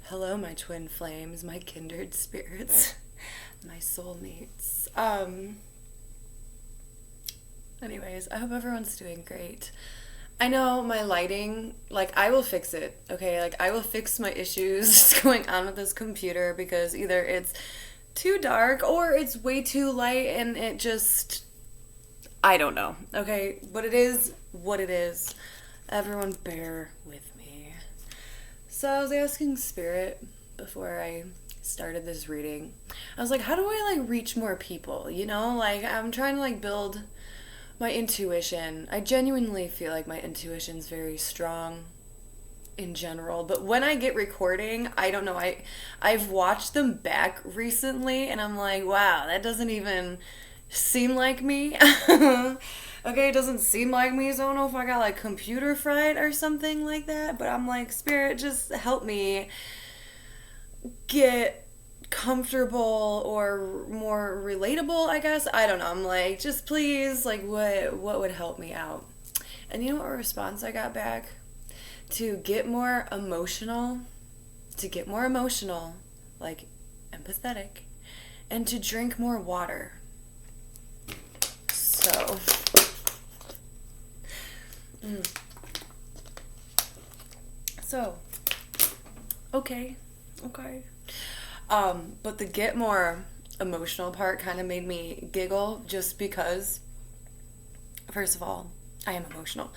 Hello, my twin flames, my kindred spirits, my soulmates. Anyways, I hope everyone's doing great. I know my lighting, like, I will fix it, okay? Like, I will fix my issues going on with this computer because either it's too dark or it's way too light and it just, I don't know, okay? But it is what it is. Everyone bear with me. So I was asking Spirit before I started this reading. I was like, how do I like reach more people? You know, like I'm trying to like build my intuition. I genuinely feel like my intuition's very strong in general, but when I get recording, I don't know, I've watched them back recently and I'm like, wow, that doesn't even seem like me. Okay, it doesn't seem like me, so I don't know if I got like computer fright or something like that, but I'm like, Spirit, just help me get comfortable or more relatable, I guess. I don't know. I'm like, just please, like what would help me out? And you know what response I got back? To get more emotional, like empathetic, and to drink more water. So, so, okay. But the get more emotional part kind of made me giggle just because, first of all, I am emotional.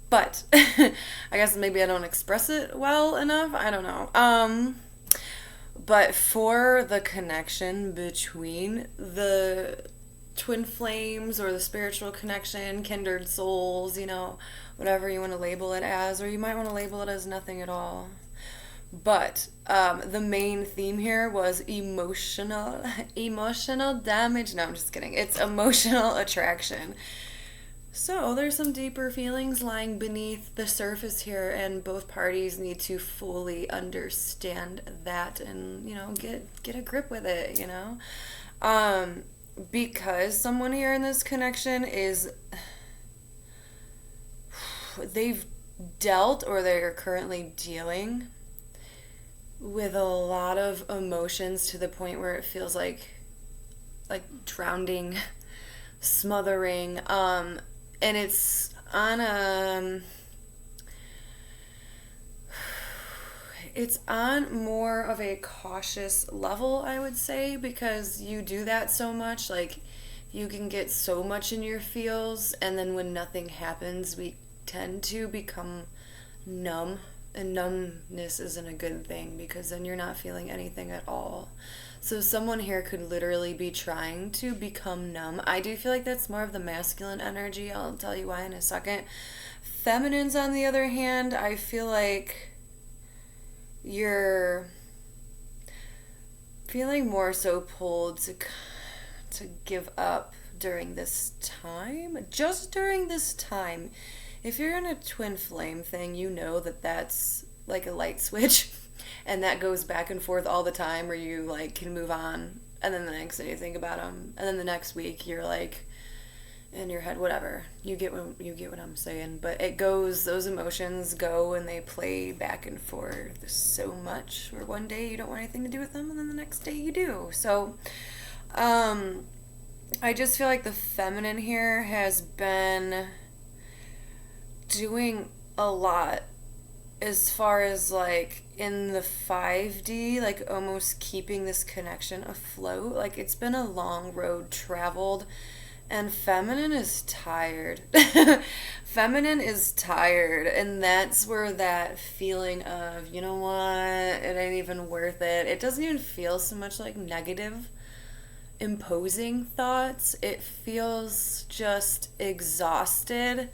But I guess maybe I don't express it well enough. I don't know. But for the connection between the twin flames or the spiritual connection, kindred souls, you know, whatever you want to label it as, or you might want to label it as nothing at all. But the main theme here was emotional damage. No, I'm just kidding. It's emotional attraction. So there's some deeper feelings lying beneath the surface here, and both parties need to fully understand that and, you know, get a grip with it, you know? Because someone here in this connection is, they've dealt or they're currently dealing with a lot of emotions to the point where it feels like drowning, smothering, and it's on it's on more of a cautious level, I would say, because you do that so much. Like, you can get so much in your feels, and then when nothing happens, we tend to become numb. And numbness isn't a good thing because then you're not feeling anything at all. So someone here could literally be trying to become numb. I do feel like that's more of the masculine energy. I'll tell you why in a second. Feminines, on the other hand, I feel like you're feeling more so pulled to give up during this time. Just during this time. If you're in a twin flame thing, you know that that's like a light switch and that goes back and forth all the time where you like can move on and then the next day you think about them and then the next week you're like in your head, whatever. You get what I'm saying, but it goes, those emotions go and they play back and forth so much where one day you don't want anything to do with them and then the next day you do. So I just feel like the feminine here has been doing a lot as far as like in the 5D, like almost keeping this connection afloat. Like, it's been a long road traveled and feminine is tired. Feminine is tired, and that's where that feeling of, you know what, it ain't even worth it. It doesn't even feel so much like negative imposing thoughts. It feels just exhausted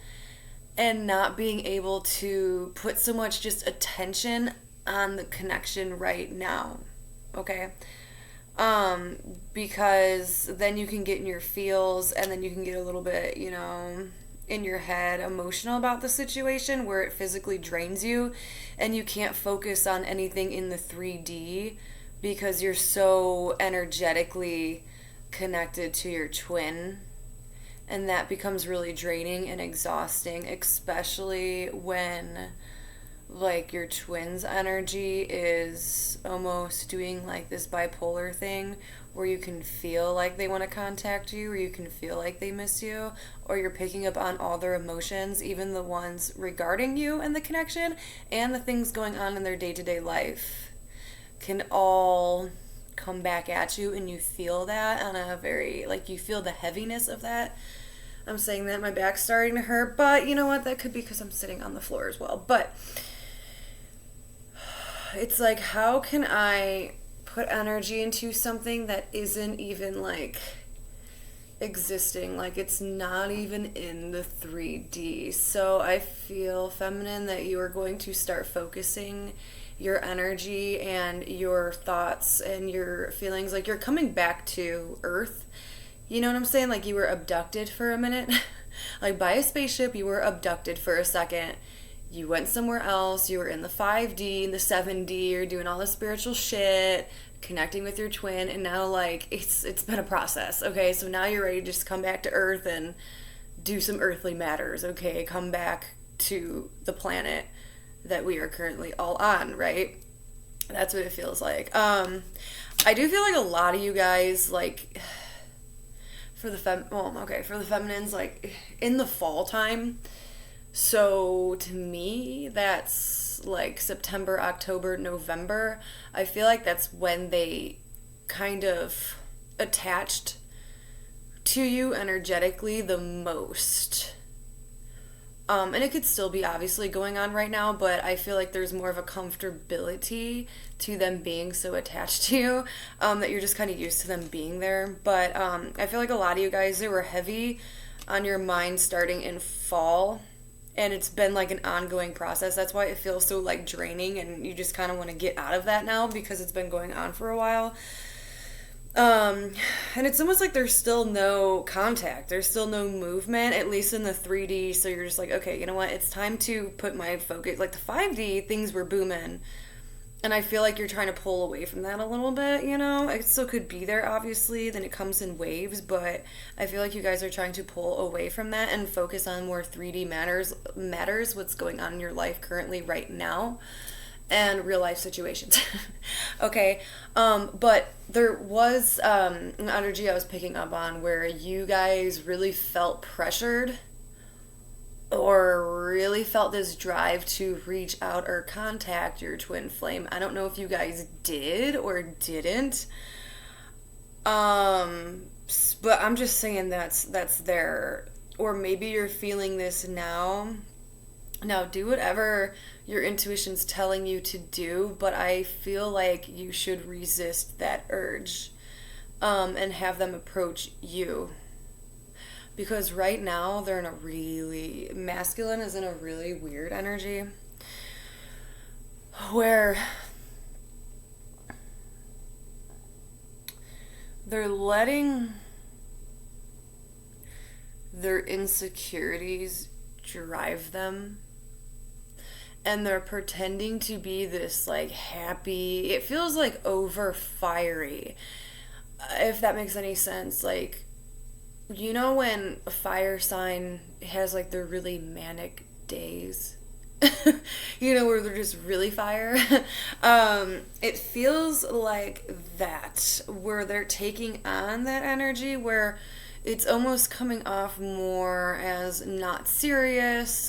and not being able to put so much just attention on the connection right now, okay? Because then you can get in your feels and then you can get a little bit, you know, in your head emotional about the situation where it physically drains you and you can't focus on anything in the 3D because you're so energetically connected to your twin. And that becomes really draining and exhausting, especially when like your twins' energy is almost doing like this bipolar thing where you can feel like they want to contact you, or you can feel like they miss you, or you're picking up on all their emotions, even the ones regarding you and the connection, and the things going on in their day to day life can all come back at you, and you feel that on a very, like, you feel the heaviness of that. I'm saying that my back's starting to hurt, but you know what? That could be because I'm sitting on the floor as well. But it's like, how can I put energy into something that isn't even like existing? Like, it's not even in the 3D. So I feel, feminine, that you are going to start focusing your energy and your thoughts and your feelings, like you're coming back to Earth. You know what I'm saying? Like, you were abducted for a minute. Like, by a spaceship, you were abducted for a second. You went somewhere else. You were in the 5D, in the 7D. You're doing all the spiritual shit, connecting with your twin, and now, like, it's been a process, okay? So now you're ready to just come back to Earth and do some earthly matters, okay? Come back to the planet that we are currently all on, right? That's what it feels like. I do feel like a lot of you guys, like, for the for the feminines, like, in the fall time. So to me, that's like September, October, November. I feel like that's when they kind of attached to you energetically the most. And it could still be obviously going on right now, but I feel like there's more of a comfortability to them being so attached to you, that you're just kind of used to them being there. But I feel like a lot of you guys, they were heavy on your mind starting in fall, and it's been like an ongoing process. That's why it feels so like draining, and you just kind of want to get out of that now because it's been going on for a while. And it's almost like there's still no contact. There's still no movement, at least in the 3D. So you're just like, okay, you know what? It's time to put my focus. Like the 5D, things were booming. And I feel like you're trying to pull away from that a little bit, you know? It still could be there, obviously. Then it comes in waves. But I feel like you guys are trying to pull away from that and focus on more 3D matters, what's going on in your life currently right now, and real life situations. Okay, but there was an energy I was picking up on where you guys really felt pressured, or really felt this drive to reach out or contact your twin flame. I don't know if you guys did or didn't, but I'm just saying that's there. Or maybe you're feeling this now. Now, do whatever your intuition's telling you to do, but I feel like you should resist that urge, and have them approach you. Because right now, they're in a really, masculine is in a really weird energy where they're letting their insecurities drive them, and they're pretending to be this like happy, it feels like over fiery, if that makes any sense. Like, you know when a fire sign has like their really manic days, you know, where they're just really fire. It feels like that, where they're taking on that energy, where it's almost coming off more as not serious.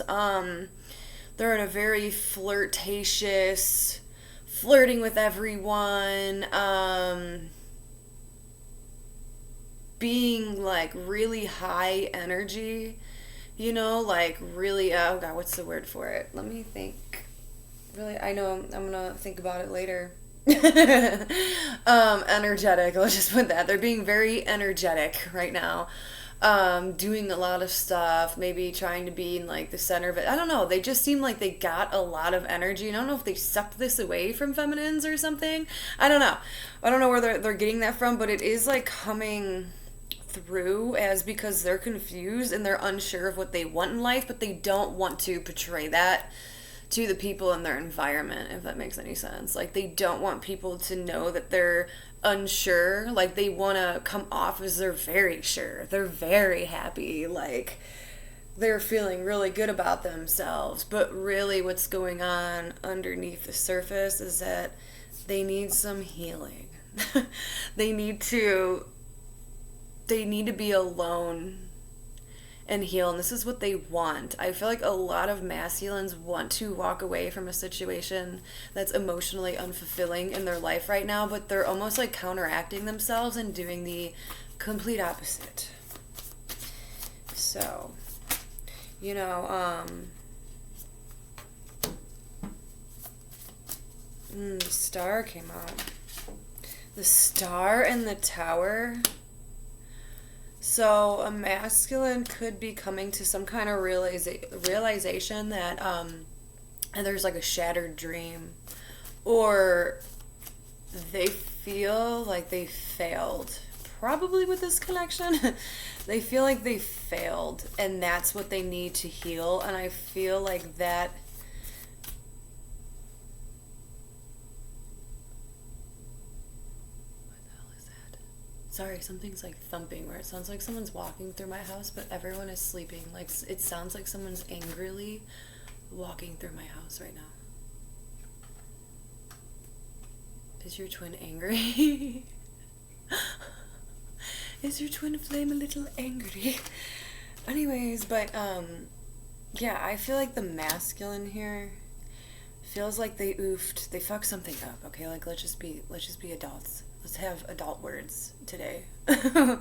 They're in a very flirtatious, flirting with everyone, being like really high energy, you know, like really, oh God, what's the word for it? Let me think. Really, I know I'm gonna think about it later. Energetic, let's just put that. They're being very energetic right now. Doing a lot of stuff, maybe trying to be in like the center of it. I don't know. They just seem like they got a lot of energy. And I don't know if they sucked this away from feminines or something. I don't know. I don't know where they're getting that from, but it is like coming through as because they're confused and they're unsure of what they want in life, but they don't want to portray that to the people in their environment, if that makes any sense. Like, they don't want people to know that they're unsure. Like, they want to come off as they're very sure, they're very happy, like they're feeling really good about themselves, but really what's going on underneath the surface is that they need some healing. they need to they need to be alone and heal, and this is what they want. I feel like a lot of masculines want to walk away from a situation that's emotionally unfulfilling in their life right now, but they're almost like counteracting themselves and doing the complete opposite. So, you know, the star came out. The star and the tower. So a masculine could be coming to some kind of realization that and there's like a shattered dream, or they feel like they failed. Probably with this connection, they feel like they failed, and that's what they need to heal. And I feel like that. Sorry, something's like thumping where it sounds like someone's walking through my house, but everyone is sleeping. Like, it sounds like someone's angrily walking through my house right now. Is your twin angry? Is your twin flame a little angry? Anyways, but, yeah, I feel like the masculine here feels like they fucked something up, okay? Like, let's just be adults. Let's have adult words today. But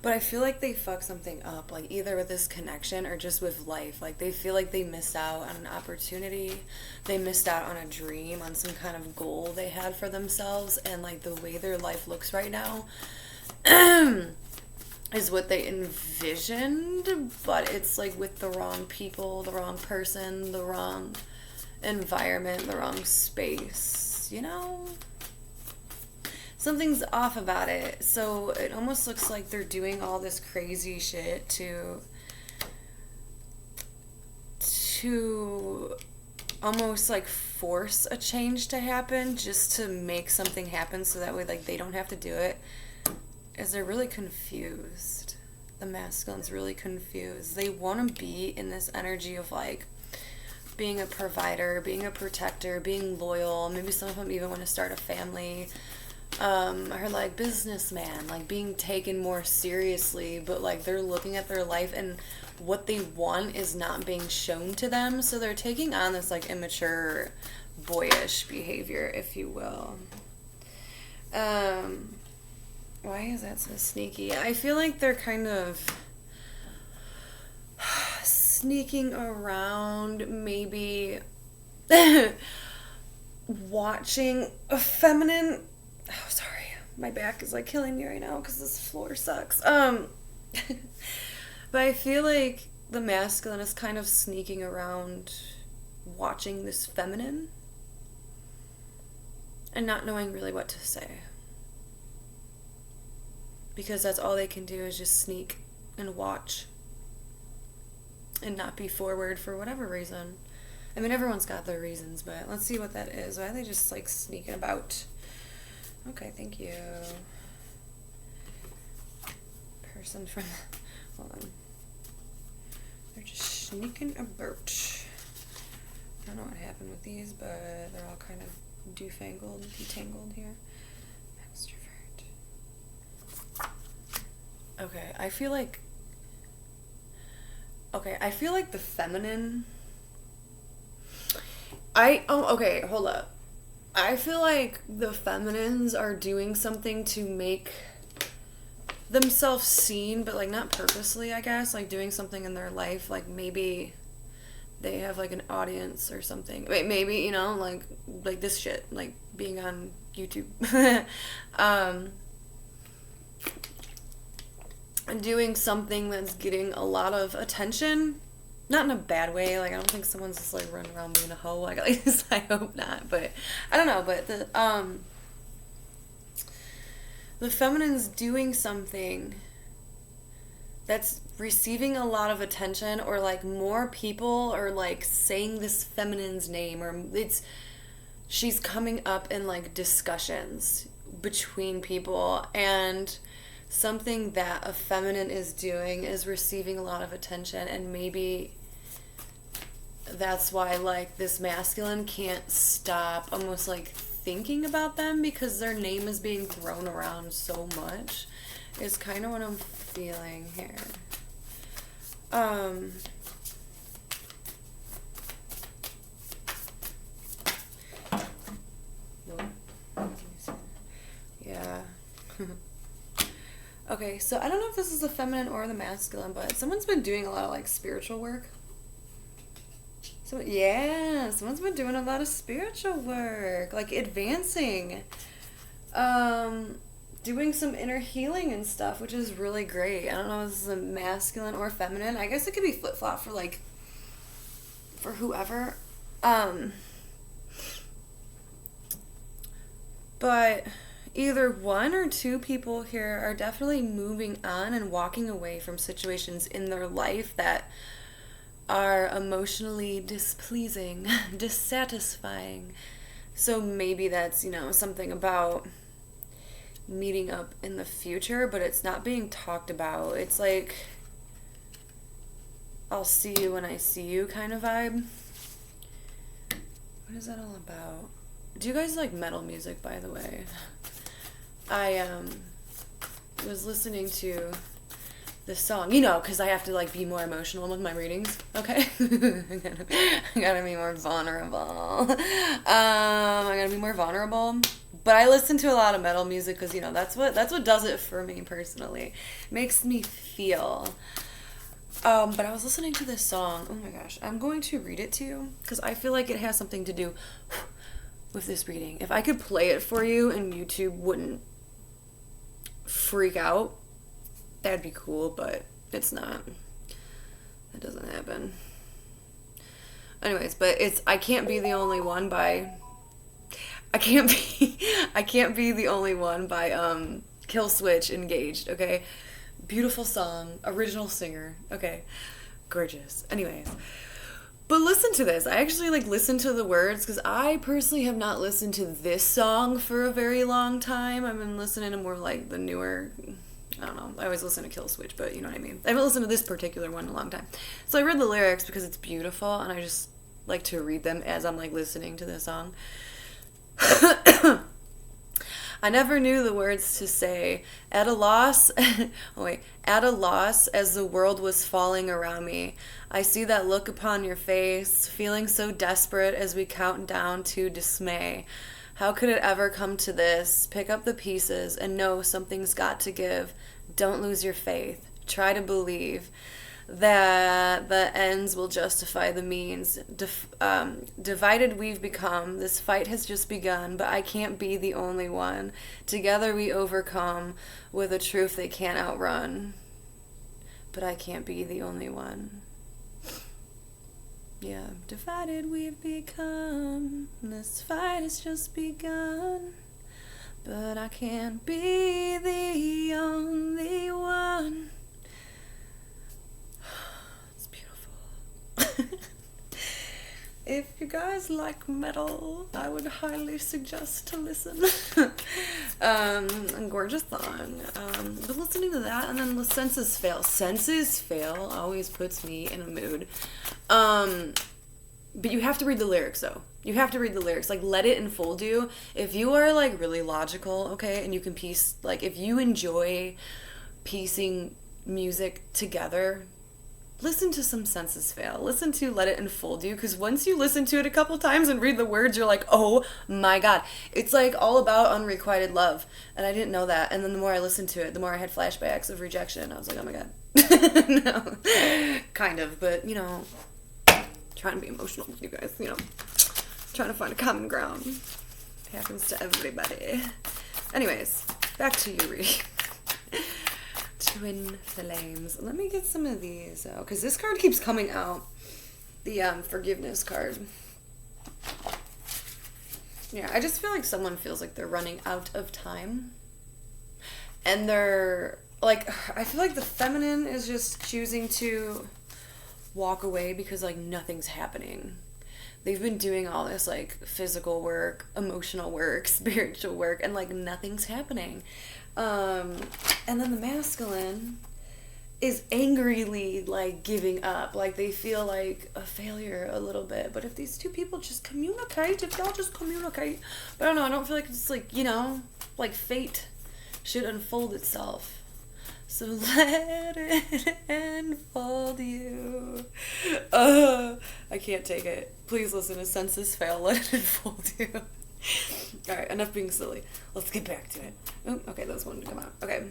I feel like they fuck something up, like either with this connection or just with life. Like they feel like they missed out on an opportunity. They missed out on a dream, on some kind of goal they had for themselves. And like the way their life looks right now is what they envisioned. But it's like with the wrong people, the wrong person, the wrong environment, the wrong space, you know? Something's off about it. So it almost looks like they're doing all this crazy shit to almost like force a change to happen, just to make something happen so that way like they don't have to do it. As they're really confused. The masculine's really confused. They want to be in this energy of like being a provider, being a protector, being loyal. Maybe some of them even want to start a family. Or like businessman, like being taken more seriously, but like they're looking at their life and what they want is not being shown to them, so they're taking on this like immature, boyish behavior, if you will. Why is that so sneaky? I feel like they're kind of sneaking around, maybe watching a feminine. Oh, sorry. My back is like killing me right now because this floor sucks. But I feel like the masculine is kind of sneaking around watching this feminine and not knowing really what to say. Because that's all they can do is just sneak and watch and not be forward for whatever reason. I mean, everyone's got their reasons, but let's see what that is. Why are they just like sneaking about? Okay, thank you. Person from... Hold on. They're just sneaking about. I don't know what happened with these, but they're all kind of detangled here. Extrovert. Okay, I feel like the feminine... okay, hold up. I feel like the feminines are doing something to make themselves seen, but like not purposely, I guess, like doing something in their life, like maybe they have like an audience or something. Maybe, you know, like this shit, like being on YouTube. Doing something that's getting a lot of attention. Not in a bad way, like I don't think someone's just like running around being a hoe, like at least I hope not, but I don't know, but the feminine's doing something that's receiving a lot of attention, or like more people are like saying this feminine's name, or she's coming up in like discussions between people, and something that a feminine is doing is receiving a lot of attention, and maybe that's why like this masculine can't stop almost like thinking about them because their name is being thrown around so much, is kind of what I'm feeling here. Yeah. Okay, so I don't know if this is the feminine or the masculine, but someone's been doing a lot of like spiritual work. So yeah, someone's been doing a lot of spiritual work, like advancing, doing some inner healing and stuff, which is really great. I don't know if this is a masculine or feminine. I guess it could be flip-flop for like, for whoever. But either one or two people here are definitely moving on and walking away from situations in their life that are emotionally displeasing, dissatisfying. So maybe that's, something about meeting up in the future, but it's not being talked about. It's like, I'll see you when I see you kind of vibe. What is that all about? Do you guys like metal music, by the way? I was listening to this song, because I have to like be more emotional with my readings, okay? I gotta be more vulnerable. I gotta be more vulnerable. But I listen to a lot of metal music because that's what does it for me personally. It makes me feel. But I was listening to this song. Oh my gosh, I'm going to read it to you because I feel like it has something to do with this reading. If I could play it for you and YouTube wouldn't freak out, that'd be cool, but it's not. That doesn't happen. Anyways, but it's I Can't Be the Only One by I Can't Be the Only One by Kill Switch Engaged, okay? Beautiful song, original singer, okay? Gorgeous. Anyways, but listen to this. I actually listened to the words because I personally have not listened to this song for a very long time. I've been listening to more like the newer, I don't know. I always listen to Kill Switch, but you know what I mean. I haven't listened to this particular one in a long time. So I read the lyrics because it's beautiful and I just like to read them as I'm listening to the song. I never knew the words to say. At a loss, at a loss as the world was falling around me. I see that look upon your face, feeling so desperate as we count down to dismay. How could it ever come to this? Pick up the pieces and know something's got to give. Don't lose your faith. Try to believe that the ends will justify the means. Divided we've become. This fight has just begun, but I can't be the only one. Together we overcome with a truth they can't outrun. But I can't be the only one. Yeah, divided we've become. This fight has just begun. But I can't be the only one. It's beautiful. If you guys like metal, I would highly suggest to listen. Gorgeous song. But listening to that, and then the Senses Fail. Senses Fail always puts me in a mood. But you have to read the lyrics, though. You have to read the lyrics. Let it enfold you. If you are, really logical, okay, and you can piece, if you enjoy piecing music together, listen to some Senses Fail. Listen to Let It Enfold You, because once you listen to it a couple times and read the words, you're like, oh my god. It's, all about unrequited love, and I didn't know that. And then the more I listened to it, the more I had flashbacks of rejection. I was like, oh my god. No. Kind of, but, trying to be emotional with you guys, trying to find a common ground. It happens to everybody. Anyways, back to you, reading. Twin Flames. Let me get some of these out, because this card keeps coming out. The forgiveness card. Yeah, I just feel like someone feels like they're running out of time. And they're, I feel like the feminine is just choosing to walk away because, nothing's happening. they've been doing all this like physical work, emotional work, spiritual work, and like nothing's happening. And then the masculine is angrily like giving up, like they feel like a failure a little bit. But if these two people just communicate, if y'all just communicate, but I don't know, I don't feel like it's like, you know, like fate should unfold itself. So let it unfold you. I can't take it. Please listen to Census Fail. Let it unfold you. Alright, enough being silly. Let's get back to it. Oh, okay, those wanted to come out. Okay.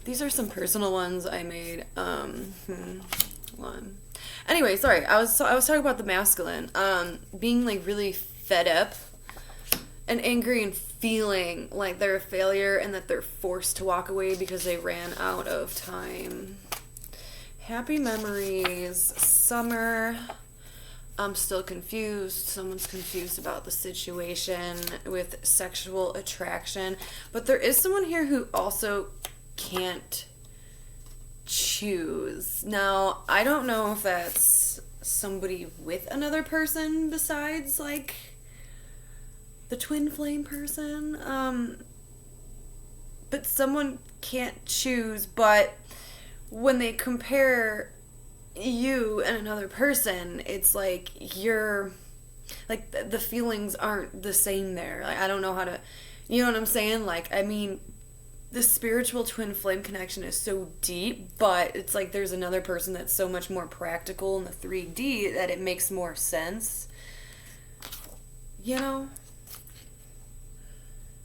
These are some personal ones I made. One. Anyway, sorry. I was talking about the masculine. Being like really fed up and angry and feeling like they're a failure and that they're forced to walk away because they ran out of time. Happy memories. Summer. I'm still confused. Someone's confused about the situation with sexual attraction. But there is someone here who also can't choose. Now, I don't know if that's somebody with another person besides, like, the twin flame person. But someone can't choose, but when they compare you and another person, it's like you're like the feelings aren't the same there. Like, I don't know how to, you know what I'm saying? Like, I mean, the spiritual twin flame connection is so deep, but it's like there's another person that's so much more practical in the 3D that it makes more sense, you know?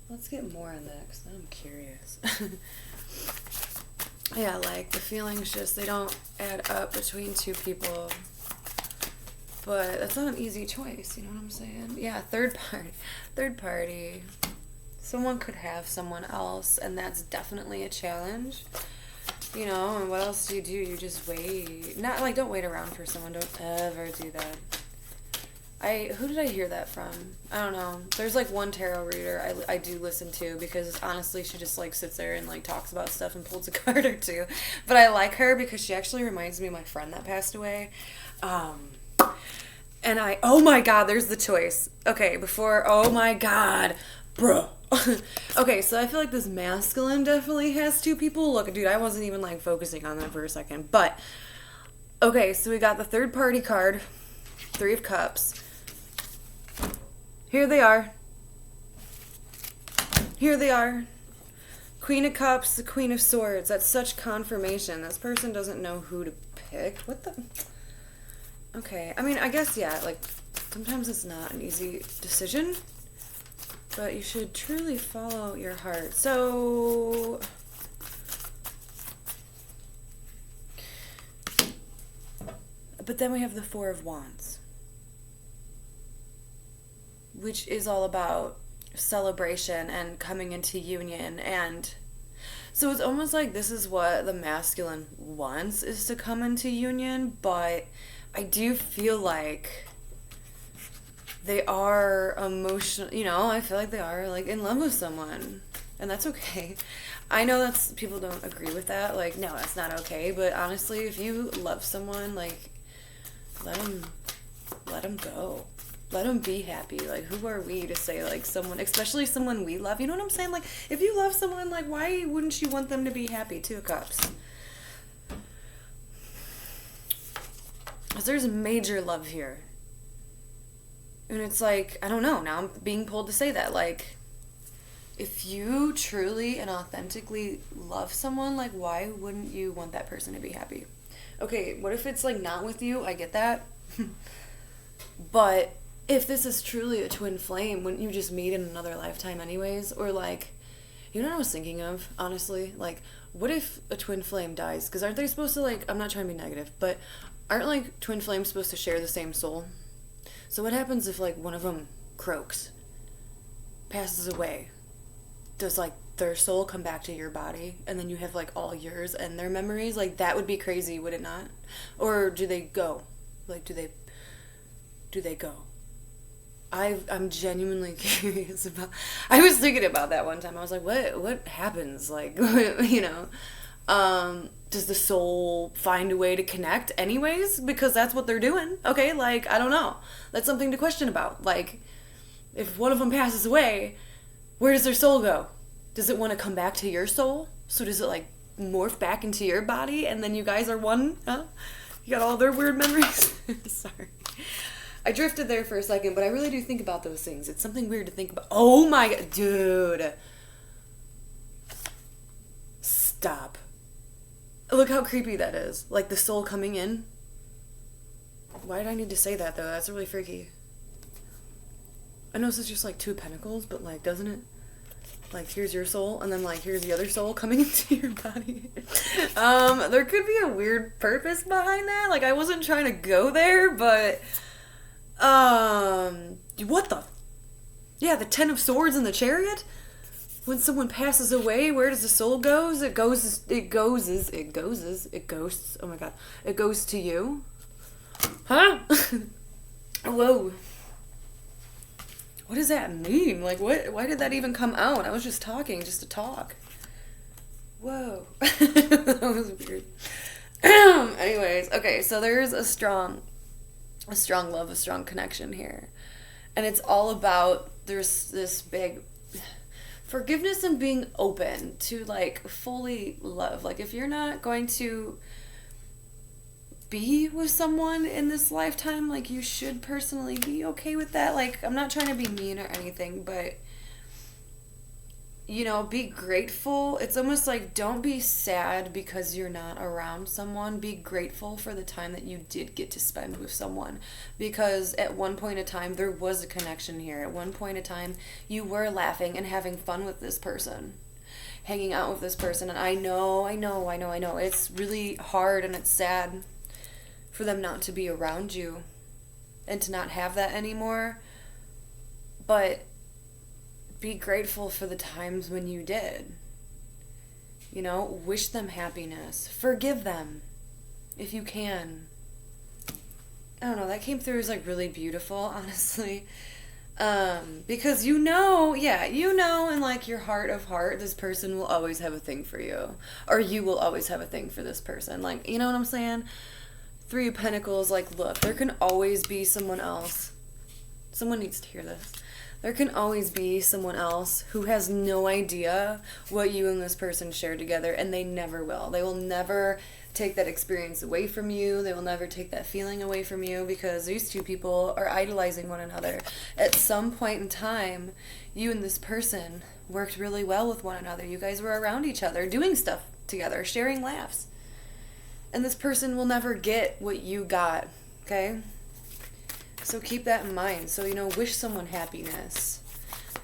Let's get more on that because I'm curious. Yeah, like, the feelings just, they don't add up between two people. But that's not an easy choice, you know what I'm saying? Yeah, third party. Someone could have someone else, and that's definitely a challenge. You know, and what else do? You just wait. Not, like, don't wait around for someone. Don't ever do that. Who did I hear that from? I don't know. There's like one tarot reader I do listen to because honestly she just like sits there and like talks about stuff and pulls a card or two. But I like her because she actually reminds me of my friend that passed away. And oh my god, there's the choice. Okay, oh my god, bro. Okay, so I feel like this masculine definitely has two people. Look, dude, I wasn't even like focusing on that for a second. But, okay, so we got the third party card, 3 of Cups. Here they are. Here they are. Queen of Cups, the Queen of Swords. That's such confirmation. This person doesn't know who to pick. What the? Okay. I mean, I guess, yeah, like, sometimes it's not an easy decision. But you should truly follow your heart. So, but then we have the 4 of Wands, which is all about celebration and coming into union. And so it's almost like this is what the masculine wants, is to come into union, but I do feel like they are emotional, you know, I feel like they are like in love with someone, and that's okay. I know people don't agree with that, like, no, that's not okay, but honestly, if you love someone, like, let them go. Let them be happy. Like, who are we to say, like, someone, especially someone we love, you know what I'm saying? Like, if you love someone, like, why wouldn't you want them to be happy? 2 of Cups. Because there's major love here. And it's like, I don't know, now I'm being pulled to say that. Like, if you truly and authentically love someone, like, why wouldn't you want that person to be happy? Okay, what if it's, like, not with you? I get that. But if this is truly a twin flame, wouldn't you just meet in another lifetime anyways? Or, like, you know what I was thinking of, honestly? Like, what if a twin flame dies? Because aren't they supposed to, like, I'm not trying to be negative, but aren't, like, twin flames supposed to share the same soul? So what happens if, like, one of them croaks, passes away? Does, like, their soul come back to your body, and then you have, like, all yours and their memories? Like, that would be crazy, would it not? Or do they go? Like, do they go? I'm genuinely curious about. I was thinking about that one time. I was like, what happens? Like, you know, Does the soul find a way to connect anyways? Because that's what they're doing. Okay, like, I don't know. That's something to question about. Like, if one of them passes away, where does their soul go? Does it want to come back to your soul? So does it, like, morph back into your body and then you guys are one? Huh? You got all their weird memories? Sorry. I drifted there for a second, but I really do think about those things. It's something weird to think about. Oh my god, dude. Stop. Look how creepy that is. Like the soul coming in. Why did I need to say that though? That's really freaky. I know this is just like 2 pentacles, but like, doesn't it? Like, here's your soul, and then like, here's the other soul coming into your body. There could be a weird purpose behind that. Like, I wasn't trying to go there, but, what the? Yeah, the 10 of Swords in the Chariot? When someone passes away, where does the soul go? It goes, oh my god. It goes to you? Huh? Whoa. What does that mean? Like, what? Why did that even come out? I was just talking, just to talk. Whoa. That was weird. Anyways, okay, so there's a strong love, a strong connection here. And it's all about, there's this big forgiveness and being open to, like, fully love. Like, if you're not going to be with someone in this lifetime, like, you should personally be okay with that. Like, I'm not trying to be mean or anything, but, you know, be grateful. It's almost like, don't be sad because you're not around someone. Be grateful for the time that you did get to spend with someone, because at one point in time there was a connection here. At one point in time you were laughing and having fun with this person, hanging out with this person. And I know it's really hard and it's sad for them not to be around you and to not have that anymore. But be grateful for the times when you did. You know, wish them happiness. Forgive them if you can. I don't know, that came through as like really beautiful, honestly. Because you know in like your heart of heart, this person will always have a thing for you. Or you will always have a thing for this person. Like, you know what I'm saying? 3 of Pentacles, like, look, there can always be someone else. Someone needs to hear this. There can always be someone else who has no idea what you and this person shared together, and they never will. They will never take that experience away from you. They will never take that feeling away from you, because these 2 people are idolizing one another. At some point in time, you and this person worked really well with one another. You guys were around each other, doing stuff together, sharing laughs. And this person will never get what you got, okay? So keep that in mind. So, you know, wish someone happiness.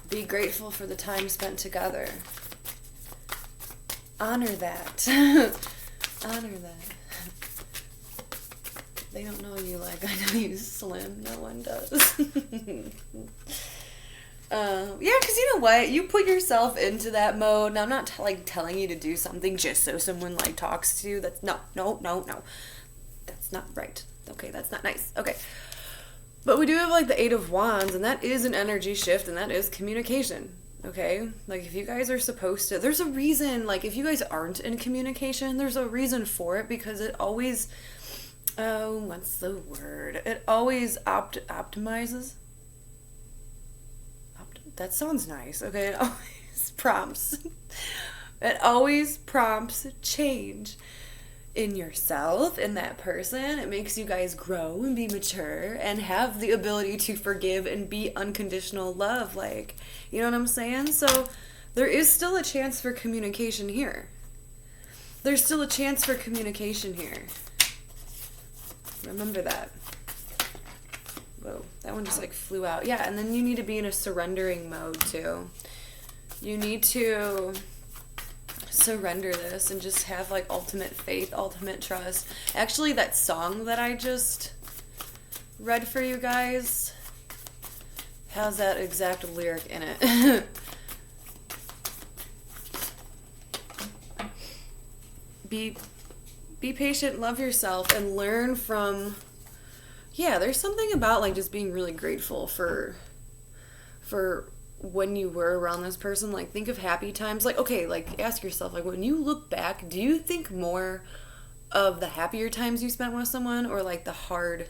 Be grateful for the time spent together. Honor that. Honor that. They don't know you like I know you, Slim. No one does. Yeah, because you know what? You put yourself into that mode. Now, I'm not telling you to do something just so someone like talks to you. That's no. That's not right. Okay, that's not nice. Okay. But we do have like the 8 of Wands, and that is an energy shift, and that is communication. Okay? Like, if you guys are supposed to, there's a reason, like, if you guys aren't in communication, there's a reason for it, because it always, what's the word? It always optimizes. That sounds nice. Okay, it always prompts. It always prompts change in yourself, in that person. It makes you guys grow and be mature and have the ability to forgive and be unconditional love. Like, you know what I'm saying? So there is still a chance for communication here. There's still a chance for communication here. Remember that. Whoa, that one just like flew out. Yeah, and then you need to be in a surrendering mode too. You need to surrender this and just have like ultimate faith, ultimate trust. Actually, that song that I just read for you guys has that exact lyric in it. Be patient, love yourself, and learn from, yeah, there's something about like just being really grateful for when you were around this person. Like, think of happy times. Like, okay, like, ask yourself, like, when you look back, do you think more of the happier times you spent with someone, or like the hard,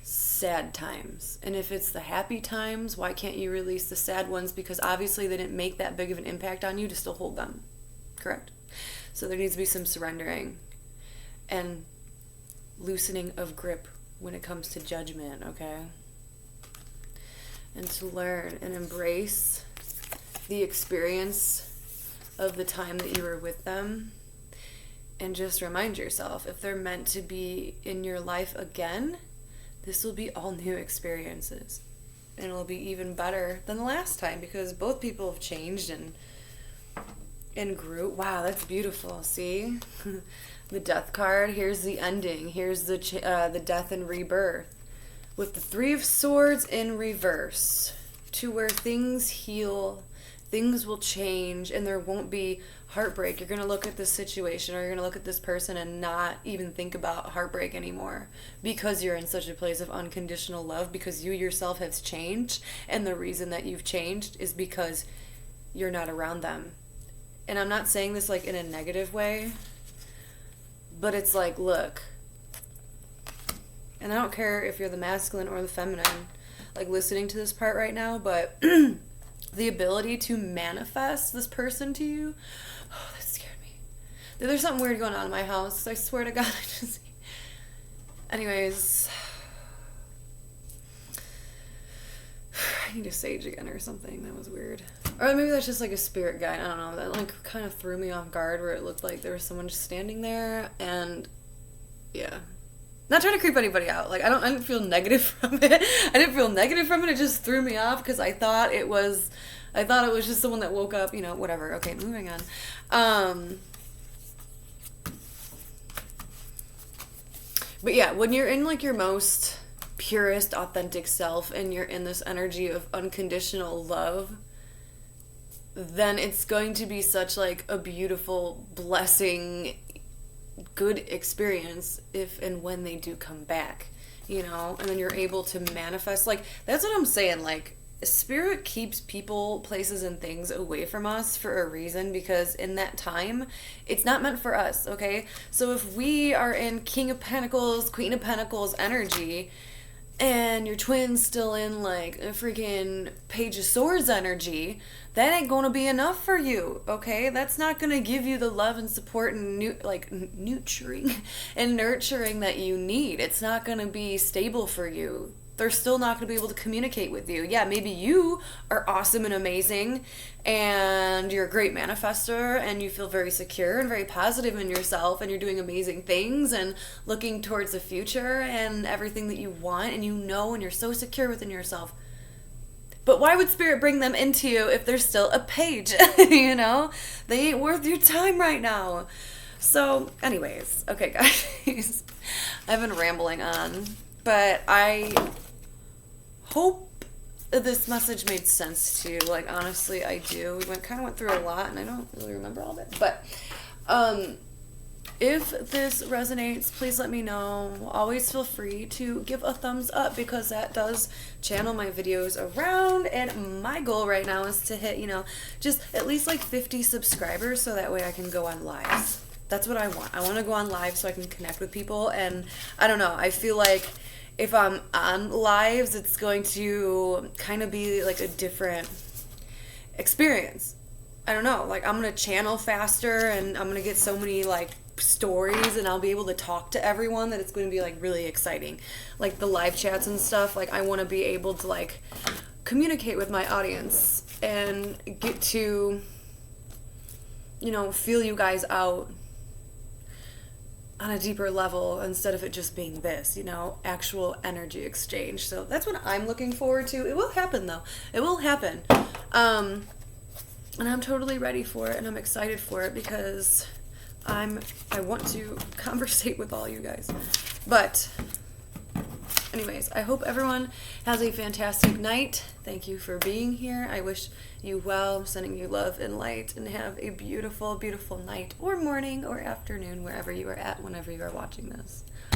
sad times? And if it's the happy times, why can't you release the sad ones? Because obviously they didn't make that big of an impact on you to still hold them. Correct? So there needs to be some surrendering and loosening of grip when it comes to judgment, okay? And to learn and embrace the experience of the time that you were with them. And just remind yourself, if they're meant to be in your life again, this will be all new experiences. And it'll be even better than the last time, because both people have changed and grew. Wow, that's beautiful. See? The death card. Here's the ending. Here's the death and rebirth. With the Three of Swords in reverse. To where things heal, things will change, and there won't be heartbreak. You're going to look at this situation, or you're going to look at this person and not even think about heartbreak anymore, because you're in such a place of unconditional love, because you yourself have changed, and the reason that you've changed is because you're not around them. And I'm not saying this like in a negative way, but it's like, look, and I don't care if you're the masculine or the feminine, like listening to this part right now, but the ability to manifest this person to you, oh, that scared me. There's something weird going on in my house. I swear to God, anyways, I need a sage again or something. That was weird. Or maybe that's just like a spirit guide. I don't know. That like kind of threw me off guard, where it looked like there was someone just standing there, and yeah. Not trying to creep anybody out. Like, I didn't feel negative from it. It just threw me off, because I thought it was just someone that woke up, whatever. Okay, moving on. But yeah, when you're in like your most purest, authentic self, and you're in this energy of unconditional love, then it's going to be such like a beautiful blessing, good experience if and when they do come back, and then you're able to manifest. Like, that's what I'm saying. Like, spirit keeps people, places, and things away from us for a reason, because in that time it's not meant for us. Okay, so if we are in King of Pentacles, Queen of Pentacles energy, and your twin's still in like a freaking Page of Swords energy, that ain't gonna be enough for you, okay? That's not gonna give you the love and support and nurturing that you need. It's not gonna be stable for you. They're still not gonna be able to communicate with you. Yeah, maybe you are awesome and amazing, and you're a great manifester, and you feel very secure and very positive in yourself, and you're doing amazing things and looking towards the future and everything that you want, and and you're so secure within yourself. But why would spirit bring them into you if they're still a page? They ain't worth your time right now. So anyways, okay guys, I've been rambling on, but I hope this message made sense to you. Like, honestly, I do. We kind of went through a lot, and I don't really remember all of it. But if this resonates, please let me know. Always feel free to give a thumbs up, because that does channel my videos around. And my goal right now is to hit, just at least like 50 subscribers, so that way I can go on lives. That's what I want. I want to go on live so I can connect with people. And I don't know, I feel like if I'm on lives, it's going to kind of be like a different experience. I don't know, like, I'm going to channel faster, and I'm going to get so many like stories, and I'll be able to talk to everyone, that it's going to be like really exciting. Like the live chats and stuff, like I want to be able to like communicate with my audience and get to, feel you guys out on a deeper level, instead of it just being this, actual energy exchange. So that's what I'm looking forward to. It will happen though. It will happen. And I'm totally ready for it, and I'm excited for it, because I want to conversate with all you guys. But anyways, I hope everyone has a fantastic night. Thank you for being here. I wish you well. I'm sending you love and light, and have a beautiful, beautiful night, or morning, or afternoon, wherever you are at, whenever you are watching this.